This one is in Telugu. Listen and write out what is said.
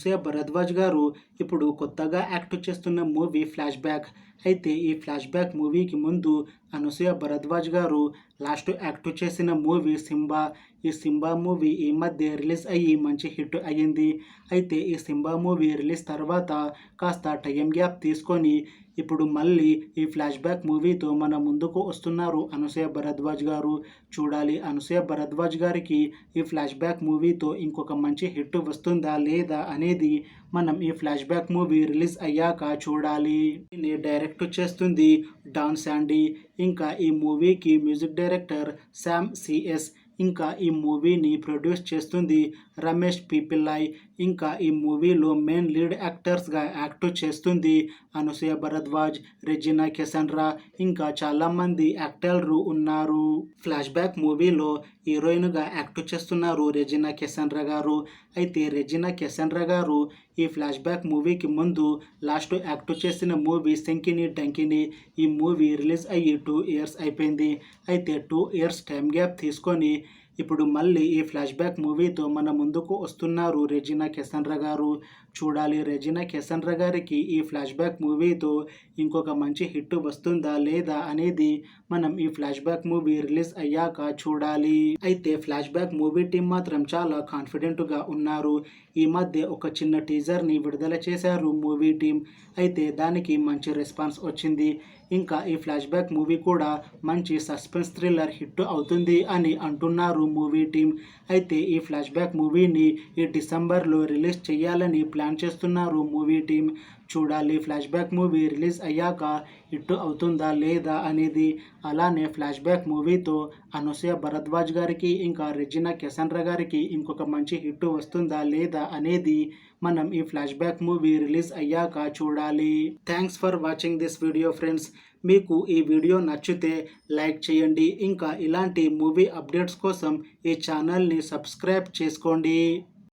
అనసూయ భరద్వాజ్ గారు ఇప్పుడు కొత్తగా యాక్ట్ చేస్తున్న మూవీ ఫ్లాష్ బ్యాక్. అయితే ఈ ఫ్లాష్ బ్యాక్ మూవీకి ముందు అనసూయ భరద్వాజ్ గారు లాస్ట్ యాక్ట్ చేసిన మూవీ సింబా. ఈ సింబా మూవీ ఈ మధ్య రిలీజ్ అయ్యి మంచి హిట్ అయ్యింది. అయితే ఈ సింబా మూవీ రిలీజ్ తర్వాత కాస్త టైం గ్యాప్ తీసుకొని ఇప్పుడు మళ్ళీ ఈ ఫ్లాష్ బ్యాక్ మూవీతో మన ముందుకు వస్తున్నారు అనసూయ భరద్వాజ్ గారు. చూడాలి అనసూయ భరద్వాజ్ గారికి ఈ ఫ్లాష్ బ్యాక్ మూవీతో ఇంకొక మంచి హిట్ వస్తుందా లేదా అనేది మనం ఈ ఫ్లాష్ బ్యాక్ మూవీ రిలీజ్ అయ్యాక చూడాలి. దీన్ని డైరెక్ట్ చేస్తుంది డాన్ శాండీ. ఇంకా ఈ మూవీకి మ్యూజిక్ డైరెక్టర్ శామ్ సిఎస్. ఇంకా ఈ మూవీని ప్రొడ్యూస్ చేస్తుంది రమేష్ పిపిల్లాయ్. ఇంకా ఈ మూవీలో మెయిన్ లీడ్ యాక్టర్స్గా యాక్ట్ చేస్తుంది అనసూయ భరద్వాజ్, రెజినా కెసండ్రా, ఇంకా చాలామంది యాక్టర్లు ఉన్నారు. ఫ్లాష్ బ్యాక్ మూవీలో హీరోయిన్గా యాక్ట్ చేస్తున్నారు రెజినా కెసండ్రా గారు. అయితే రెజినా కెసండ్రా గారు ఈ ఫ్లాష్ బ్యాక్ మూవీకి ముందు లాస్ట్ యాక్ట్ చేసిన మూవీ శంకిని డంకిని. ఈ మూవీ రిలీజ్ అయ్యి 2 years అయిపోయింది. అయితే 2 years టైం గ్యాప్ తీసుకొని ఇప్పుడు మళ్ళీ ఈ ఫ్లాష్ బ్యాక్ మూవీతో మన ముందుకు వస్తున్నారు రెజినా కెసండ్రా గారు. చూడాలి రెజినా కెసండ్రా గారికి ఈ ఫ్లాష్ బ్యాక్ మూవీతో ఇంకొక మంచి హిట్ వస్తుందా లేదా అనేది మనం ఈ ఫ్లాష్ బ్యాక్ మూవీ రిలీజ్ అయ్యాక చూడాలి. అయితే ఫ్లాష్ బ్యాక్ మూవీ టీం మాత్రం చాలా కాన్ఫిడెంట్గా ఉన్నారు. ఈ మధ్య ఒక చిన్న టీజర్ని విడుదల చేశారు మూవీ టీం. అయితే దానికి మంచి రెస్పాన్స్ వచ్చింది. ఇంకా ఈ ఫ్లాష్ బ్యాక్ మూవీ కూడా మంచి సస్పెన్స్ థ్రిల్లర్ హిట్ అవుతుంది అని అంటున్నారు మూవీ టీం. అయితే ఈ ఫ్లాష్ బ్యాక్ మూవీని ఈ డిసెంబర్లో రిలీజ్ చేయాలని ప్లాన్ చేస్తున్నారు మూవీ టీం. చూడాలి ఫ్లాష్ బ్యాక్ మూవీ రిలీజ్ అయ్యాక హిట్ అవుతుందా లేదా అనేది. అలానే ఫ్లాష్ బ్యాక్ మూవీతో అనసూయ భరద్వాజ్ గారికి ఇంకా రెజినా కెసండ్రా గారికి ఇంకొక మంచి హిట్ వస్తుందా లేదా అనేది మనం ఈ ఫ్లాష్ బ్యాక్ మూవీ రిలీజ్ అయ్యాక చూడాలి. Thanks for watching this video friends. మీకు ఈ వీడియో నచ్చితే లైక్ చేయండి. ఇంకా ఇలాంటి మూవీ అప్డేట్స్ కోసం ఈ ఛానల్ని సబ్స్క్రైబ్ చేసుకోండి.